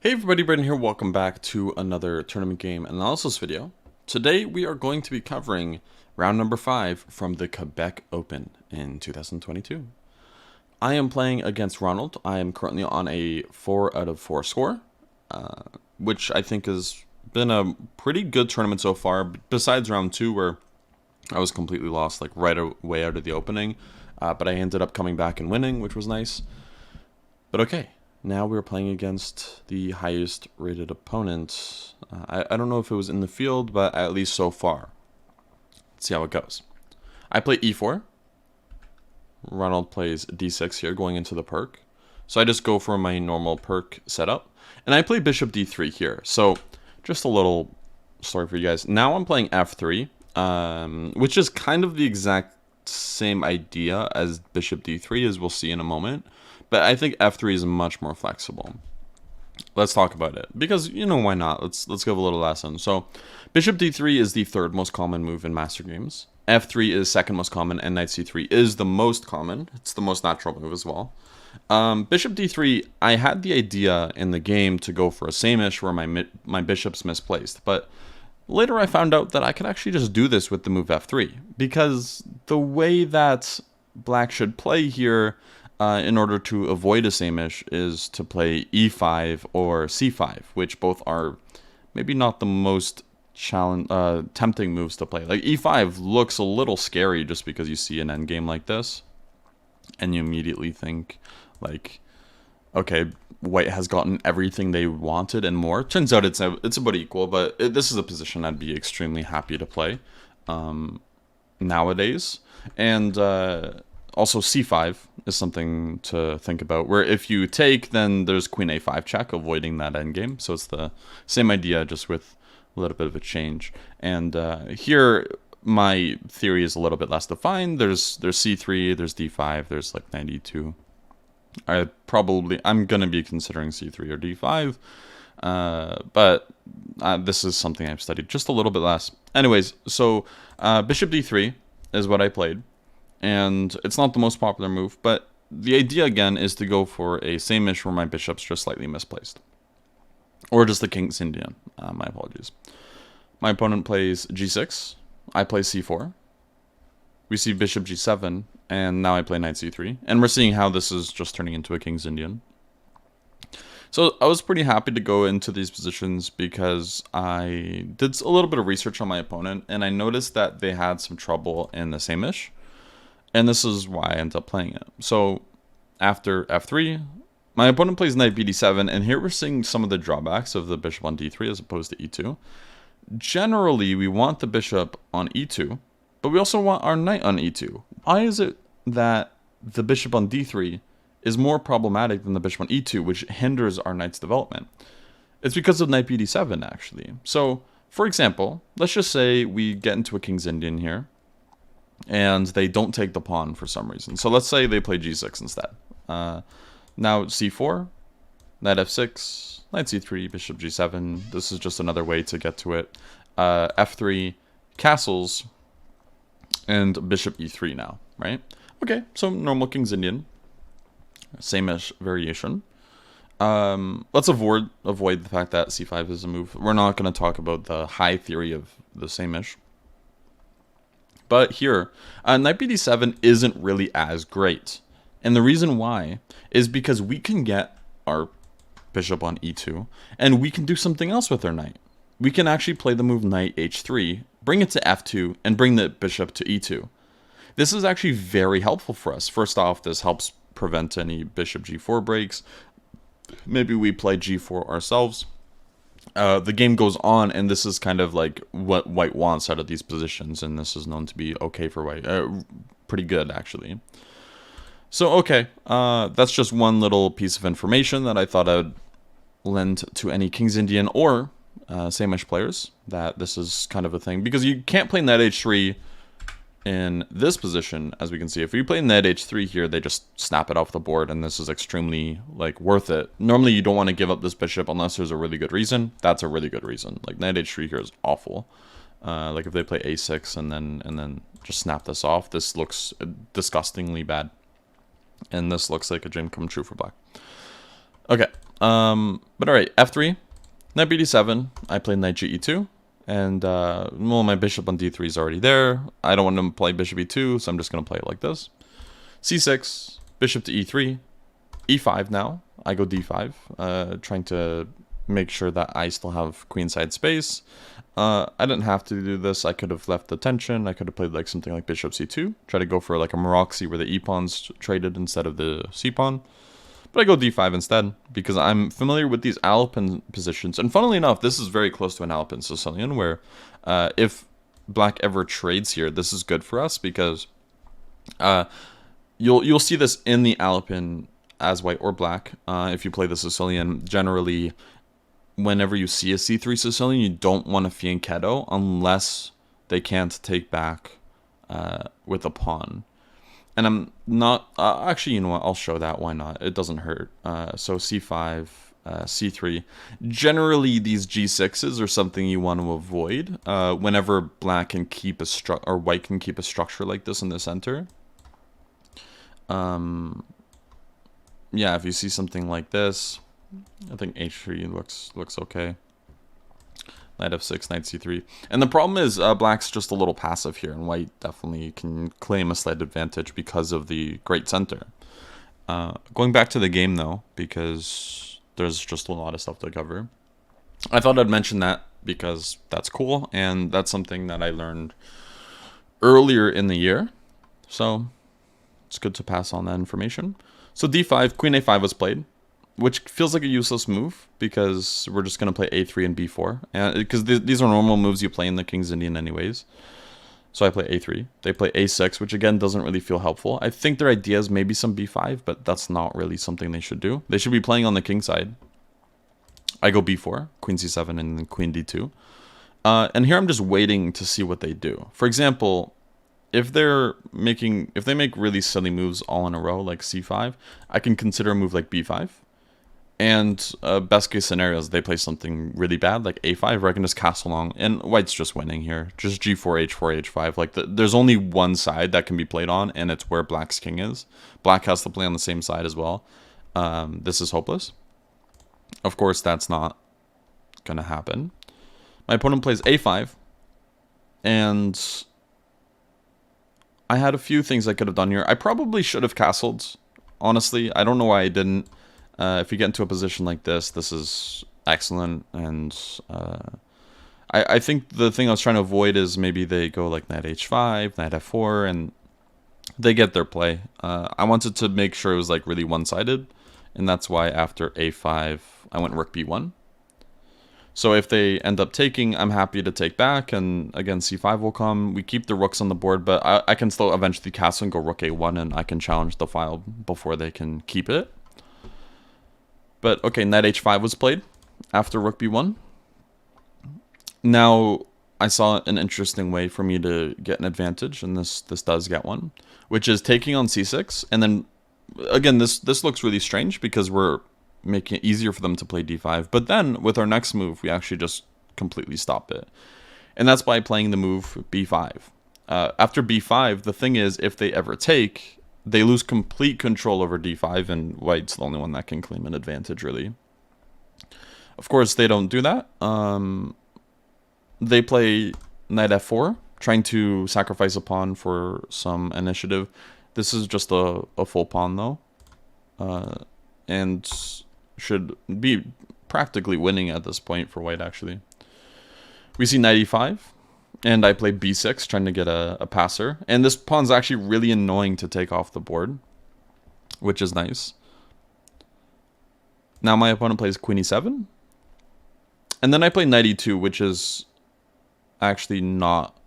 Hey everybody, Brendan here. Welcome back to another tournament game analysis video. Today we are going to be covering round number 5 from the Quebec Open in 2022. I am playing against Ronald. I am currently on a 4 out of 4 score, which I think has been a pretty good tournament so far, besides round 2 where I was completely lost like right away out of the opening, but I ended up coming back and winning, which was nice. But okay. Now we're playing against the highest rated opponent. I don't know if it was in the field, but at least so far. Let's see how it goes. I play e4. Ronald plays d6 here, going into the perk. So I just go for my normal perk setup. And I play bishop d3 here. So just a little story for you guys. Now I'm playing f3, which is kind of the exact same idea as bishop d3, as we'll see in a moment. But I think f3 is much more flexible. Let's talk about it, because, you know, why not? Let's give a little lesson. So bishop d3 is the third most common move in master games. f3 is second most common, and knight c3 is the most common. It's the most natural move as well. Bishop d3, I had the idea in the game to go for a same-ish where my bishop's misplaced, but later I found out that I could actually just do this with the move f3, because the way that black should play here in order to avoid a same-ish is to play e5 or c5, which both are maybe not the most tempting moves to play. Like e5 looks a little scary just because you see an endgame like this, and you immediately think, like, okay, white has gotten everything they wanted and more. Turns out it's about equal, but this is a position I'd be extremely happy to play nowadays. And also c5 is something to think about, where if you take, then there's queen a5 check, avoiding that endgame. So it's the same idea, just with a little bit of a change. And here, my theory is a little bit less defined. There's c3, there's d5, there's like knight e2. I'm gonna be considering c3 or d5, but this is something I've studied just a little bit less. Anyways, so bishop d3 is what I played, and it's not the most popular move, but the idea again is to go for a same-ish where my bishop's just slightly misplaced, or just the King's Indian. My apologies. My opponent plays g6. I play c4. We see bishop g7, and now I play knight c3, and we're seeing how this is just turning into a King's Indian. So I was pretty happy to go into these positions because I did a little bit of research on my opponent, and I noticed that they had some trouble in the same-ish, and this is why I ended up playing it. So after f3, my opponent plays knight bd7, and here we're seeing some of the drawbacks of the bishop on d3 as opposed to e2. Generally, we want the bishop on e2, but we also want our knight on e2. Why is it that the bishop on d3 is more problematic than the bishop on e2, which hinders our knight's development? It's because of knight bd7, actually. So, for example, let's just say we get into a King's Indian here, and they don't take the pawn for some reason. So let's say they play g6 instead. Now c4, knight f6, knight c3, bishop g7. This is just another way to get to it. f3, castles, and bishop e3 now, right? Okay, so normal King's Indian. Same-ish variation. Let's avoid the fact that c5 is a move. We're not going to talk about the high theory of the same-ish. But here, knight bd7 isn't really as great. And the reason why is because we can get our bishop on e2, and we can do something else with our knight. We can actually play the move knight h3, bring it to f2, and bring the bishop to e2. This is actually very helpful for us. First off, this helps prevent any bishop g4 breaks. Maybe we play g4 ourselves. The game goes on, and this is kind of like what white wants out of these positions, and this is known to be okay for white. Pretty good, actually. So, okay, that's just one little piece of information that I thought I would lend to any King's Indian or same-ish players, that this is kind of a thing. Because you can't play knight h3 in this position, as we can see. If you play knight h3 here, they just snap it off the board, and this is extremely, like, worth it. Normally, you don't want to give up this bishop unless there's a really good reason. That's a really good reason. Like, knight h3 here is awful. Like, if they play a6 and then just snap this off, this looks disgustingly bad. And this looks like a dream come true for black. Okay, But alright, f3, knight bd7, I played knight ge2, and, well, my bishop on d3 is already there. I don't want to play bishop e2, so I'm just going to play it like this. c6, bishop to e3, e5 now. I go d5, trying to make sure that I still have queenside space. I didn't have to do this. I could have left the tension. I could have played like something like bishop c2, try to go for like a Maroczy where the e-pawn's traded instead of the c-pawn. But I go d5 instead, because I'm familiar with these Alpin positions. And funnily enough, this is very close to an Alpin Sicilian, where if black ever trades here, this is good for us, because you'll see this in the Alpin as white or black. If you play the Sicilian, generally, whenever you see a c3 Sicilian, you don't want a fianchetto unless they can't take back with a pawn. And I'm not, actually, you know what, I'll show that, why not, it doesn't hurt. So c5, c3, generally these g6s are something you want to avoid whenever black can keep a or white can keep a structure like this in the center. Yeah, if you see something like this, I think h3 looks okay. Knight f6, knight c3. And the problem is black's just a little passive here, and white definitely can claim a slight advantage because of the great center. Going back to the game, though, because there's just a lot of stuff to cover, I thought I'd mention that because that's cool, and that's something that I learned earlier in the year. So it's good to pass on that information. So d5, queen a5 was played, which feels like a useless move because we're just going to play a3 and b4. And because these are normal moves you play in the King's Indian anyways. So I play a3. They play a6, which again doesn't really feel helpful. I think their idea is maybe some b5, but that's not really something they should do. They should be playing on the king side. I go b4, queen c7, and then queen d2. And here I'm just waiting to see what they do. For example, if they make really silly moves all in a row, like c5, I can consider a move like b5. And best case scenarios, they play something really bad, like a5, where I can just castle along. And white's just winning here. Just g4, h4, h5. Like there's only one side that can be played on, and it's where black's king is. Black has to play on the same side as well. This is hopeless. Of course, that's not going to happen. My opponent plays a5. And I had a few things I could have done here. I probably should have castled, honestly. I don't know why I didn't. If you get into a position like this, this is excellent, and I think the thing I was trying to avoid is maybe they go like knight h5, knight f4, and they get their play. I wanted to make sure it was like really one-sided, and that's why after a5, I went rook b1. So if they end up taking, I'm happy to take back, and again, c5 will come. We keep the rooks on the board, but I can still eventually castle and go rook a1, and I can challenge the file before they can keep it. But okay, knight h5 was played after rook b1. Now, I saw an interesting way for me to get an advantage, and this does get one, which is taking on c6, and then, again, this looks really strange because we're making it easier for them to play d5, but then, with our next move, we actually just completely stop it. And that's by playing the move b5. After b5, the thing is, if they ever take, they lose complete control over d5, and white's the only one that can claim an advantage, really. Of course, they don't do that. They play knight f4, trying to sacrifice a pawn for some initiative. This is just a full pawn, though. And should be practically winning at this point for white, actually. We see knight e5. And I play b6, trying to get a passer. And this pawn's actually really annoying to take off the board, which is nice. Now my opponent plays queen e7. And then I play knight e2, which is actually not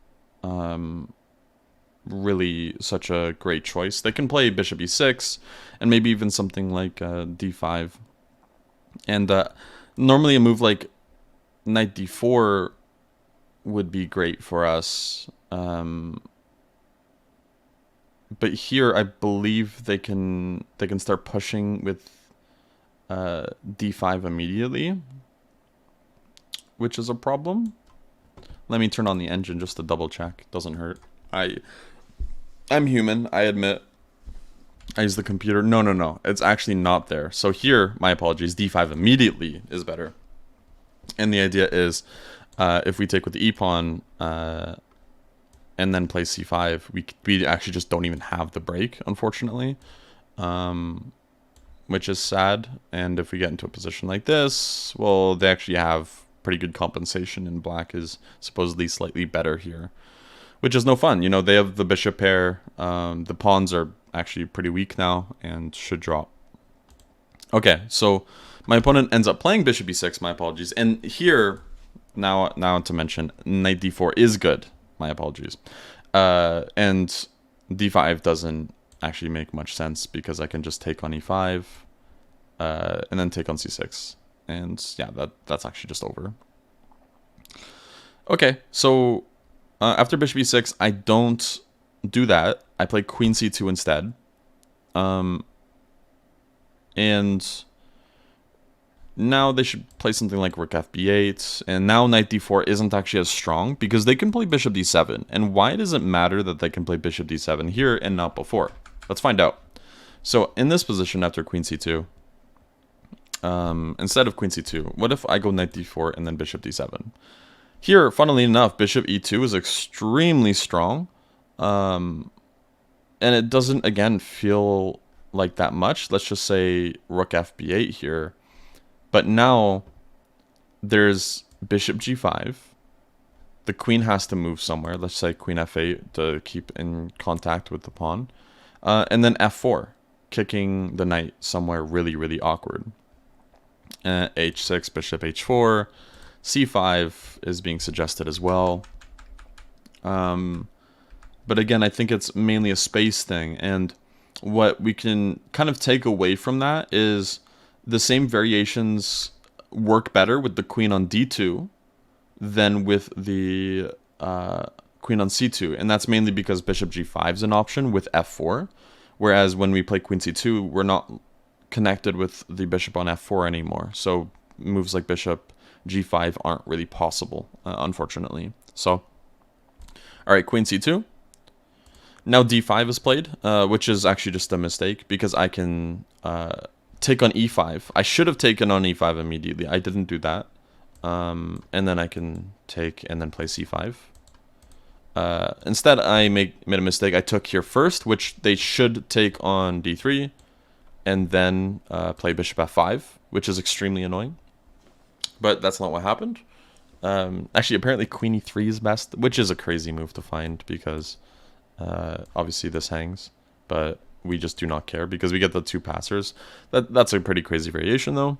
really such a great choice. They can play bishop e6, and maybe even something like d5. And normally a move like knight d4 would be great for us, but here I believe they can start pushing with d5 immediately, which is a problem. Let me turn on the engine just to double check. Doesn't hurt. I'm human, I admit. I use the computer. No, no, no. It's actually not there. So here, my apologies, d5 immediately is better. And the idea is, if we take with the e-pawn and then play c5, we actually just don't even have the break, unfortunately, which is sad. And if we get into a position like this, well, they actually have pretty good compensation, and black is supposedly slightly better here, which is no fun. You know, they have the bishop pair. The pawns are actually pretty weak now and should drop. Okay, so my opponent ends up playing bishop e6, my apologies. And here, now to mention, knight d4 is good, my apologies. And d5 doesn't actually make much sense because I can just take on e5 and then take on c6. And yeah, that's actually just over. Okay, so after bishop e6, I don't do that. I play queen c2 instead. And now they should play something like rook fb8. And now knight d4 isn't actually as strong because they can play bishop d7. And why does it matter that they can play bishop d7 here and not before? Let's find out. So in this position after queen c2, instead of queen c2, what if I go knight d4 and then bishop d7? Here, funnily enough, bishop e2 is extremely strong. And it doesn't, again, feel like that much. Let's just say rook fb8 here. But now there's bishop g5. The queen has to move somewhere. Let's say queen f8 to keep in contact with the pawn. And then f4, kicking the knight somewhere really, really awkward. h6, bishop h4. c5 is being suggested as well. But again, I think it's mainly a space thing. And what we can kind of take away from that is the same variations work better with the queen on d2 than with the queen on c2. And that's mainly because bishop g5 is an option with f4. Whereas when we play queen c2, we're not connected with the bishop on f4 anymore. So moves like bishop g5 aren't really possible, unfortunately. So, all right, queen c2. Now d5 is played, which is actually just a mistake because I can take on e5. I should have taken on e5 immediately. I didn't do that. And then I can take and then play c5. Instead, I made a mistake. I took here first, which they should take on d3, and then play bishop f5, which is extremely annoying. But that's not what happened. Actually, apparently queen e3 is best, which is a crazy move to find because obviously this hangs, but we just do not care because we get the two passers. That's a pretty crazy variation though.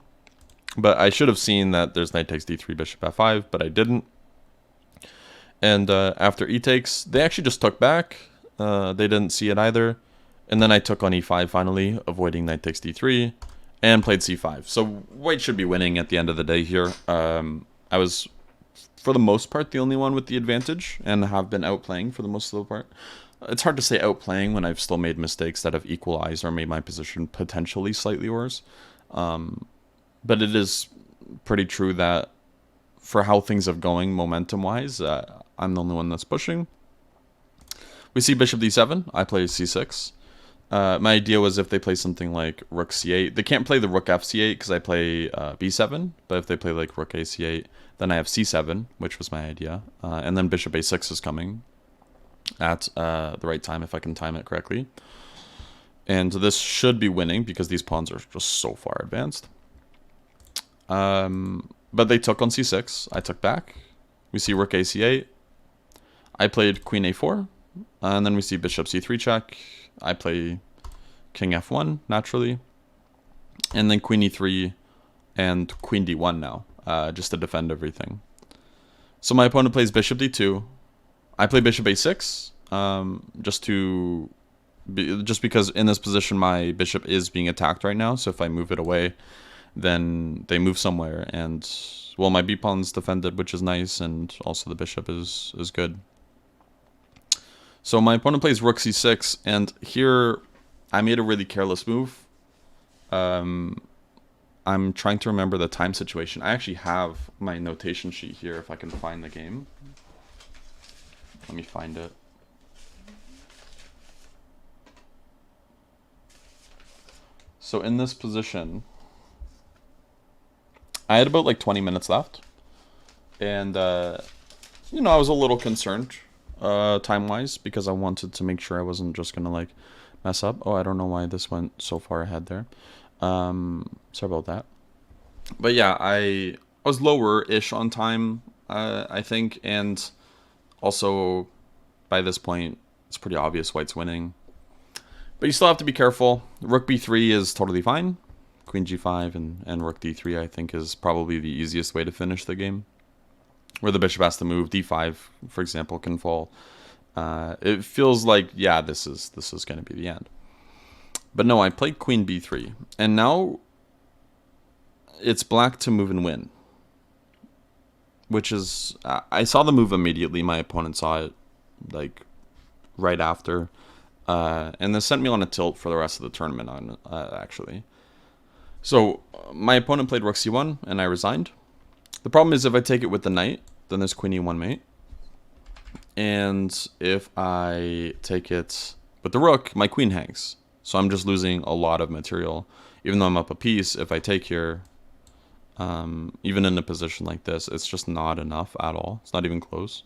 But I should have seen that there's knight takes d3, bishop f5, but I didn't. And after e takes, they actually just took back. They didn't see it either. And then I took on e5 finally, avoiding knight takes d3, and played c5. So white should be winning at the end of the day here. I was, for the most part, the only one with the advantage, and have been outplaying for the most of the part. It's hard to say outplaying when I've still made mistakes that have equalized or made my position potentially slightly worse. But it is pretty true that for how things are going momentum-wise, I'm the only one that's pushing. We see bishop d7. I play c6. My idea was if they play something like rook c8. They can't play the rook fc8 because I play b7. But if they play like rook ac8, then I have c7, which was my idea. And then bishop a6 is coming at the right time if I can time it correctly. And this should be winning because these pawns are just so far advanced. But they took on c6. I took back. We see rook ac8. I played queen a4. And then we see bishop c3 check. I play king f1, naturally. And then queen e3 and queen d1 now, just to defend everything. So my opponent plays bishop d2. I play bishop a6, just because in this position my bishop is being attacked right now. So if I move it away, then they move somewhere. And, well, my b-pawn's defended, which is nice, and also the bishop is good. So my opponent plays rook c6, and here I made a really careless move. I'm trying to remember the time situation. I actually have my notation sheet here if I can find the game. Let me find it. So in this position, I had about like 20 minutes left, and I was a little concerned, time wise, because I wanted to make sure I wasn't just gonna like mess up. Oh, I don't know why this went so far ahead there. Sorry about that. But yeah, I was lower-ish on time, I think, and also by this point, it's pretty obvious White's winning. But you still have to be careful. Rook b3 is totally fine. Queen g5 and rook d3, I think, is probably the easiest way to finish the game. Where the bishop has to move, d5, for example, can fall. It feels like, yeah, this is going to be the end. But no, I played queen b3, and now it's black to move and win. Which is, I saw the move immediately. My opponent saw it, like, right after. And this sent me on a tilt for the rest of the tournament, actually. So, my opponent played rook c1, and I resigned. The problem is if I take it with the knight, then there's queen e1 mate. And if I take it with the rook, my queen hangs. So I'm just losing a lot of material. Even though I'm up a piece, if I take here, even in a position like this, it's just not enough at all. It's not even close.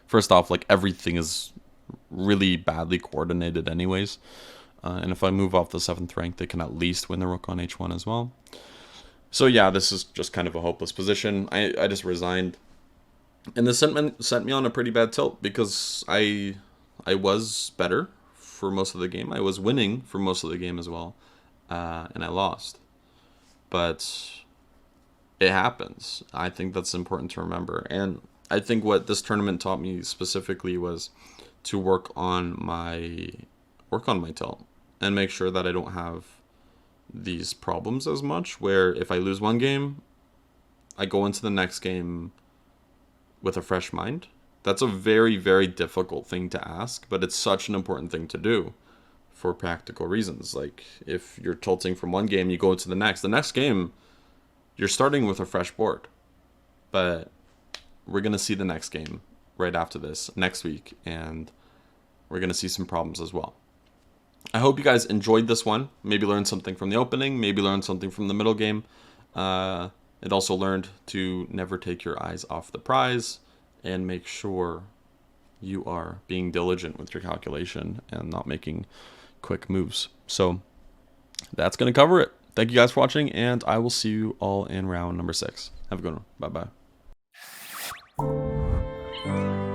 First off, like, everything is really badly coordinated anyways. And if I move off the 7th rank, they can at least win the rook on h1 as well. So yeah, this is just kind of a hopeless position. I just resigned. And this sent me on a pretty bad tilt because I was better for most of the game. I was winning for most of the game as well. And I lost. But it happens. I think that's important to remember. And I think what this tournament taught me specifically was to work on my tilt and make sure that I don't have these problems as much, where if I lose one game, I go into the next game with a fresh mind. That's a very, very difficult thing to ask, but it's such an important thing to do for practical reasons. Like, if you're tilting from one game, you go into the next game, you're starting with a fresh board. But we're going to see the next game right after this next week, and we're going to see some problems as well. I hope you guys enjoyed this one. Maybe learned something from the opening, maybe learned something from the middle game. It also learned to never take your eyes off the prize and make sure you are being diligent with your calculation and not making quick moves. So that's going to cover it. Thank you guys for watching, and I will see you all in round number 6. Have a good one. Bye-bye.